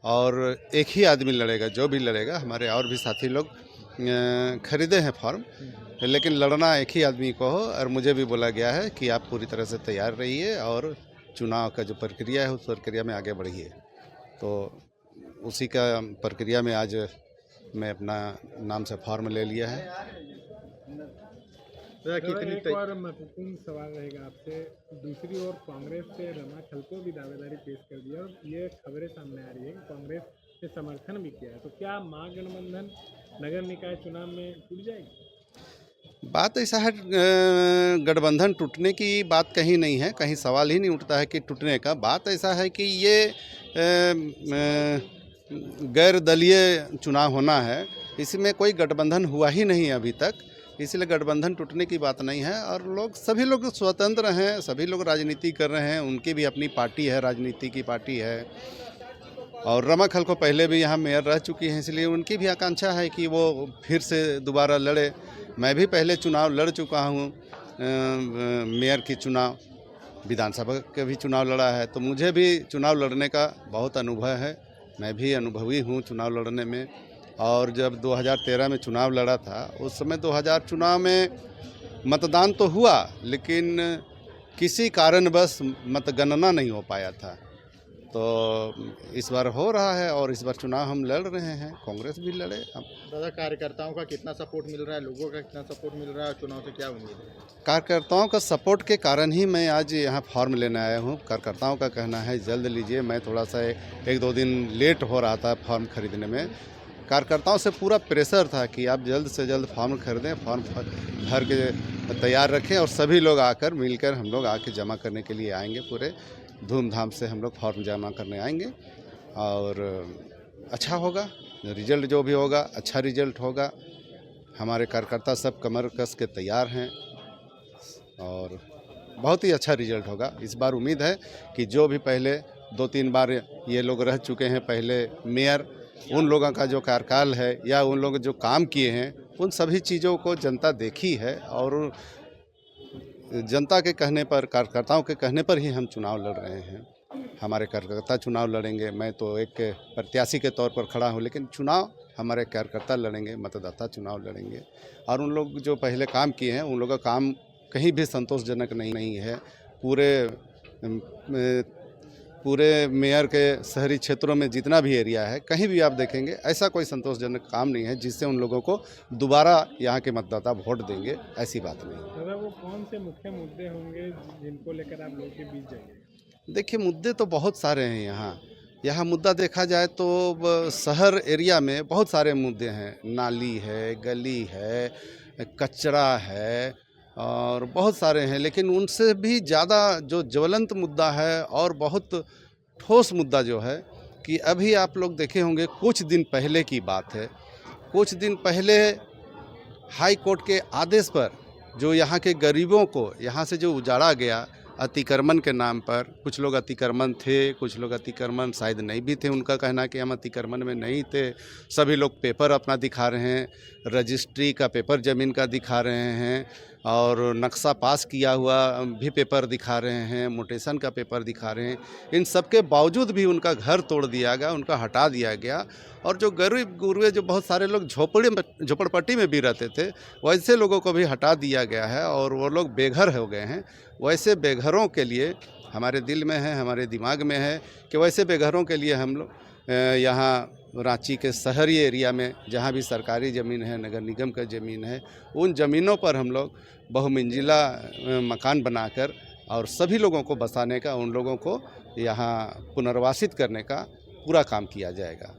और एक ही आदमी लड़ेगा, जो भी लड़ेगा। हमारे और भी साथी लोग खरीदे हैं फॉर्म, लेकिन लड़ना एक ही आदमी को हो। और मुझे भी बोला गया है कि आप पूरी तरह से तैयार रहिए और चुनाव का जो प्रक्रिया है उस प्रक्रिया में आगे बढ़िए। तो उसी का प्रक्रिया में आज मैं अपना नाम से फॉर्म ले लिया है। एक और महत्वपूर्ण सवाल रहेगा आपसे। दूसरी ओर कांग्रेस से रमा खलको भी दावेदारी पेश कर दिया और ये खबरें सामने आ रही है कि कांग्रेस ने समर्थन भी किया है। तो क्या महागठबंधन नगर निकाय चुनाव में टूट जाएगी? बात ऐसा है, गठबंधन टूटने की बात कहीं नहीं है, कहीं सवाल ही नहीं उठता है कि टूटने का। बात ऐसा है कि ये गैर दलीय चुनाव होना है, इसमें कोई गठबंधन हुआ ही नहीं है अभी तक, इसलिए गठबंधन टूटने की बात नहीं है। और सभी लोग स्वतंत्र हैं, सभी लोग राजनीति कर रहे हैं, उनकी भी अपनी पार्टी है, राजनीति की पार्टी है। और रमा खलको पहले भी यहाँ मेयर रह चुकी हैं, इसलिए उनकी भी आकांक्षा है कि वो फिर से दोबारा लड़े। मैं भी पहले चुनाव लड़ चुका हूँ, मेयर की चुनाव, विधानसभा का भी चुनाव लड़ा है, तो मुझे भी चुनाव लड़ने का बहुत अनुभव है। मैं भी अनुभवी हूँ चुनाव लड़ने में। और जब 2013 में चुनाव लड़ा था, उस समय 2000 चुनाव में मतदान तो हुआ, लेकिन किसी कारणवश मतगणना नहीं हो पाया था। तो इस बार हो रहा है और इस बार चुनाव हम लड़ रहे हैं, कांग्रेस भी लड़े। अब दादा, कार्यकर्ताओं का कितना सपोर्ट मिल रहा है, लोगों का कितना सपोर्ट मिल रहा है, चुनाव से क्या उम्मीद है? कार्यकर्ताओं का सपोर्ट के कारण ही मैं आज यहाँ फॉर्म लेने आया हूँ। कार्यकर्ताओं का कहना है जल्द लीजिए। मैं थोड़ा सा 1-2 दिन लेट हो रहा था फॉर्म खरीदने में। कार्यकर्ताओं से पूरा प्रेशर था कि आप जल्द से जल्द फॉर्म खरीदें, फॉर्म भर के तैयार रखें और सभी लोग आकर मिलकर हम लोग आके जमा करने के लिए आएंगे। पूरे धूमधाम से हम लोग फॉर्म जमा करने आएंगे और अच्छा होगा। रिजल्ट जो भी होगा अच्छा रिजल्ट होगा। हमारे कार्यकर्ता सब कमर कस के तैयार हैं और बहुत ही अच्छा रिजल्ट होगा। इस बार उम्मीद है कि जो भी पहले 2-3 बार ये लोग रह चुके हैं पहले मेयर, उन लोगों का जो कार्यकाल है या उन लोग जो काम किए हैं, उन सभी चीज़ों को जनता देखी है और जनता के कहने पर, कार्यकर्ताओं के कहने पर ही हम चुनाव लड़ रहे हैं। हमारे कार्यकर्ता चुनाव लड़ेंगे, मैं तो एक प्रत्याशी के तौर पर खड़ा हूँ, लेकिन चुनाव हमारे कार्यकर्ता लड़ेंगे, मतदाता चुनाव लड़ेंगे। और उन लोग जो पहले काम किए हैं, उन लोगों का काम कहीं भी संतोषजनक नहीं है। पूरे मेयर के शहरी क्षेत्रों में जितना भी एरिया है, कहीं भी आप देखेंगे ऐसा कोई संतोषजनक काम नहीं है जिससे उन लोगों को दोबारा यहाँ के मतदाता वोट देंगे, ऐसी बात नहीं। दादा, वो कौन से मुख्य मुद्दे होंगे जिनको लेकर आप लोगों के बीच जाएंगे? देखिए, मुद्दे तो बहुत सारे हैं यहाँ मुद्दा देखा जाए तो शहर एरिया में बहुत सारे मुद्दे हैं। नाली है, गली है, कचरा है और बहुत सारे हैं, लेकिन उनसे भी ज़्यादा जो ज्वलंत मुद्दा है और बहुत ठोस मुद्दा जो है कि अभी आप लोग देखे होंगे, कुछ दिन पहले की बात है, कुछ दिन पहले हाई कोर्ट के आदेश पर जो यहाँ के गरीबों को यहाँ से जो उजाड़ा गया अतिक्रमण के नाम पर, कुछ लोग अतिक्रमण थे, कुछ लोग अतिक्रमण शायद नहीं भी थे। उनका कहना कि हम अतिक्रमण में नहीं थे। सभी लोग पेपर अपना दिखा रहे हैं, रजिस्ट्री का पेपर ज़मीन का दिखा रहे हैं और नक्शा पास किया हुआ भी पेपर दिखा रहे हैं, मोटेशन का पेपर दिखा रहे हैं। इन सब के बावजूद भी उनका घर तोड़ दिया गया, उनका हटा दिया गया। और जो गरीब गुरबे जो बहुत सारे लोग झोपड़पट्टी में भी रहते थे, वैसे लोगों को भी हटा दिया गया है और वो लोग बेघर हो गए हैं। वैसे बेघरों के लिए हमारे दिल में है, हमारे दिमाग में है कि वैसे बेघरों के लिए हम लोग यहाँ रांची के शहरी एरिया में जहाँ भी सरकारी ज़मीन है, नगर निगम का ज़मीन है, उन ज़मीनों पर हम लोग बहुमंजिला मकान बनाकर और सभी लोगों को बसाने का, उन लोगों को यहाँ पुनर्वासित करने का पूरा काम किया जाएगा।